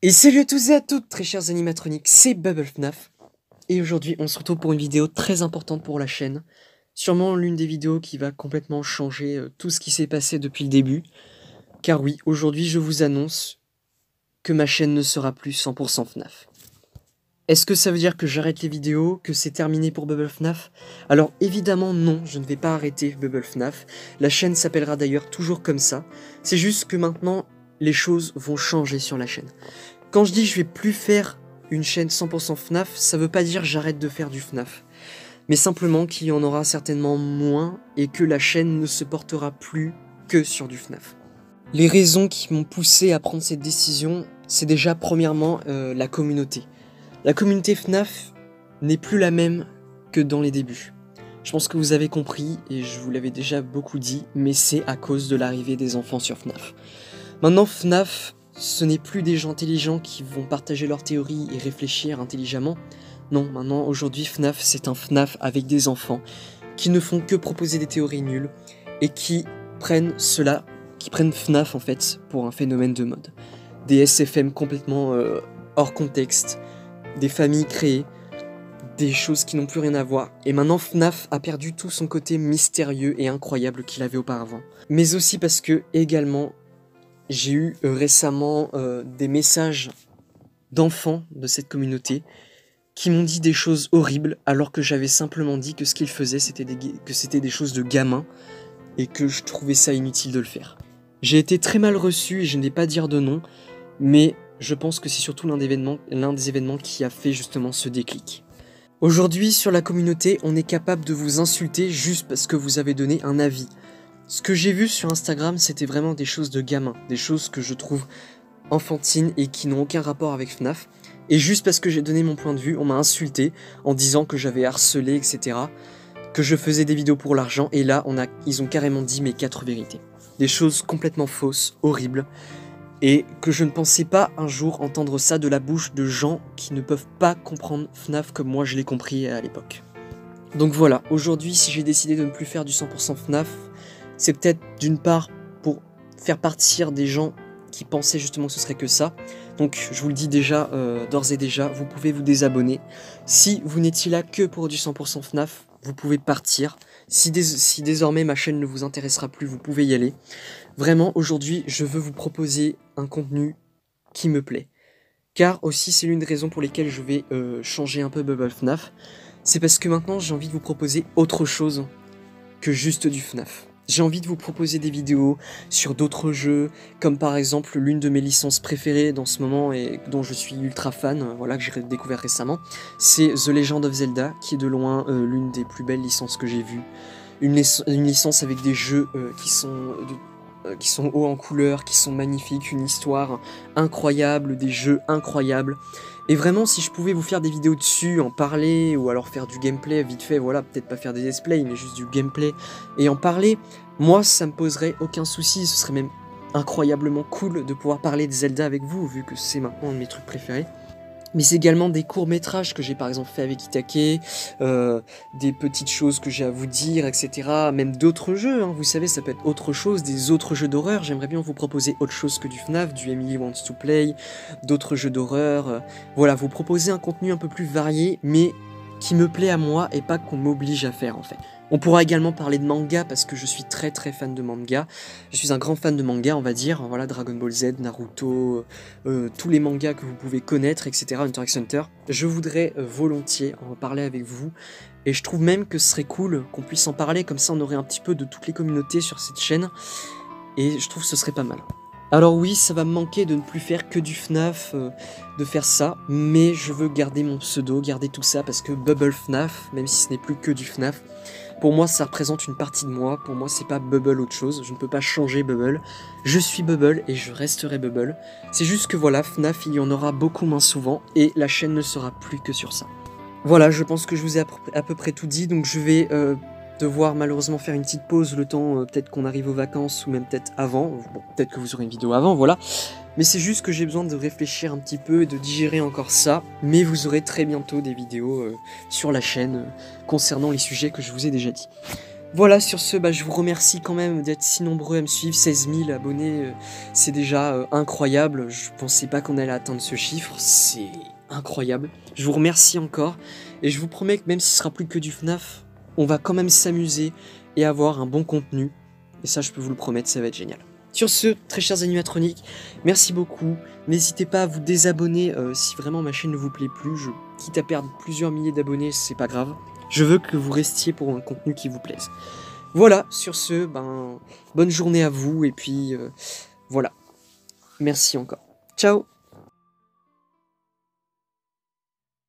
Et salut à tous et à toutes, très chers animatroniques, c'est BubbleFNAF. Et aujourd'hui, on se retrouve pour une vidéo très importante pour la chaîne. Sûrement l'une des vidéos qui va complètement changer tout ce qui s'est passé depuis le début. Car oui, aujourd'hui, je vous annonce que ma chaîne ne sera plus 100% FNAF. Est-ce que ça veut dire que j'arrête les vidéos, que c'est terminé pour BubbleFNAF? Alors évidemment non, je ne vais pas arrêter BubbleFNAF. La chaîne s'appellera d'ailleurs toujours comme ça. C'est juste que maintenant, les choses vont changer sur la chaîne. Quand je dis je vais plus faire une chaîne 100% FNAF, ça veut pas dire j'arrête de faire du FNAF. Mais simplement qu'il y en aura certainement moins et que la chaîne ne se portera plus que sur du FNAF. Les raisons qui m'ont poussé à prendre cette décision, c'est déjà premièrement la communauté. La communauté FNAF n'est plus la même que dans les débuts. Je pense que vous avez compris et je vous l'avais déjà beaucoup dit, mais c'est à cause de l'arrivée des enfants sur FNAF. Maintenant FNAF, ce n'est plus des gens intelligents qui vont partager leurs théories et réfléchir intelligemment. Non, maintenant, aujourd'hui, FNAF, c'est un FNAF avec des enfants qui ne font que proposer des théories nulles et qui prennent FNAF en fait pour un phénomène de mode. Des SFM complètement hors contexte, des familles créées, des choses qui n'ont plus rien à voir. Et maintenant, FNAF a perdu tout son côté mystérieux et incroyable qu'il avait auparavant. Mais aussi parce que, également, j'ai eu récemment des messages d'enfants de cette communauté qui m'ont dit des choses horribles alors que j'avais simplement dit que ce qu'ils faisaient c'était des choses de gamins et que je trouvais ça inutile de le faire. J'ai été très mal reçu et je ne vais pas dire de nom, mais je pense que c'est surtout l'un des événements qui a fait justement ce déclic. Aujourd'hui sur la communauté, on est capable de vous insulter juste parce que vous avez donné un avis. Ce que j'ai vu sur Instagram, c'était vraiment des choses de gamins, des choses que je trouve enfantines et qui n'ont aucun rapport avec FNAF. Et juste parce que j'ai donné mon point de vue, on m'a insulté en disant que j'avais harcelé, etc. Que je faisais des vidéos pour l'argent, et là, ils ont carrément dit mes 4 vérités. Des choses complètement fausses, horribles, et que je ne pensais pas un jour entendre ça de la bouche de gens qui ne peuvent pas comprendre FNAF comme moi je l'ai compris à l'époque. Donc voilà, aujourd'hui, si j'ai décidé de ne plus faire du 100% FNAF, c'est peut-être d'une part pour faire partir des gens qui pensaient justement que ce serait que ça. Donc je vous le dis déjà, d'ores et déjà, vous pouvez vous désabonner. Si vous n'étiez là que pour du 100% FNAF, vous pouvez partir. Si désormais ma chaîne ne vous intéressera plus, vous pouvez y aller. Vraiment, aujourd'hui, je veux vous proposer un contenu qui me plaît. Car aussi, c'est l'une des raisons pour lesquelles je vais changer un peu BubbleFNAF. C'est parce que maintenant, j'ai envie de vous proposer autre chose que juste du FNAF. J'ai envie de vous proposer des vidéos sur d'autres jeux, comme par exemple l'une de mes licences préférées dans ce moment et dont je suis ultra fan, voilà, que j'ai découvert récemment, c'est The Legend of Zelda, qui est de loin l'une des plus belles licences que j'ai vues. Une licence avec des jeux qui sont hauts en couleurs, qui sont magnifiques, une histoire incroyable, des jeux incroyables. Et vraiment, si je pouvais vous faire des vidéos dessus, en parler, ou alors faire du gameplay vite fait, voilà, peut-être pas faire des displays, mais juste du gameplay, et en parler, moi, ça me poserait aucun souci, ce serait même incroyablement cool de pouvoir parler de Zelda avec vous, vu que c'est maintenant un de mes trucs préférés. Mais c'est également des courts-métrages que j'ai par exemple fait avec Itake, des petites choses que j'ai à vous dire, etc. Même d'autres jeux, hein, vous savez, ça peut être autre chose, des autres jeux d'horreur. J'aimerais bien vous proposer autre chose que du FNAF, du Emily Wants to Play, d'autres jeux d'horreur. Voilà, vous proposer un contenu un peu plus varié, mais qui me plaît à moi et pas qu'on m'oblige à faire en fait. On pourra également parler de manga parce que je suis très fan de manga. Je suis un grand fan de manga, on va dire. Voilà, Dragon Ball Z, Naruto, tous les mangas que vous pouvez connaître, etc. Hunter x Hunter. Je voudrais volontiers en parler avec vous. Et je trouve même que ce serait cool qu'on puisse en parler. Comme ça, on aurait un petit peu de toutes les communautés sur cette chaîne. Et je trouve que ce serait pas mal. Alors oui, ça va me manquer de ne plus faire que du FNAF, de faire ça, mais je veux garder mon pseudo, garder tout ça, parce que BubbleFNAF, même si ce n'est plus que du FNAF, pour moi ça représente une partie de moi, pour moi c'est pas Bubble autre chose, je ne peux pas changer Bubble, je suis Bubble et je resterai Bubble. C'est juste que voilà, FNAF il y en aura beaucoup moins souvent, et la chaîne ne sera plus que sur ça. Voilà, je pense que je vous ai à peu près tout dit, donc je vais devoir malheureusement faire une petite pause le temps peut-être qu'on arrive aux vacances ou même peut-être avant, bon, peut-être que vous aurez une vidéo avant, voilà, mais c'est juste que j'ai besoin de réfléchir un petit peu et de digérer encore ça, mais vous aurez très bientôt des vidéos sur la chaîne concernant les sujets que je vous ai déjà dit. Voilà, sur ce, bah, je vous remercie quand même d'être si nombreux à me suivre, 16 000 abonnés, c'est déjà incroyable, je pensais pas qu'on allait atteindre ce chiffre, c'est incroyable. Je vous remercie encore, et je vous promets que même si ce sera plus que du FNAF, on va quand même s'amuser et avoir un bon contenu, et ça je peux vous le promettre, ça va être génial. Sur ce, très chers animatroniques, merci beaucoup, n'hésitez pas à vous désabonner si vraiment ma chaîne ne vous plaît plus, quitte à perdre plusieurs milliers d'abonnés, c'est pas grave. Je veux que vous restiez pour un contenu qui vous plaise. Voilà, sur ce, ben, bonne journée à vous, et puis voilà. Merci encore. Ciao!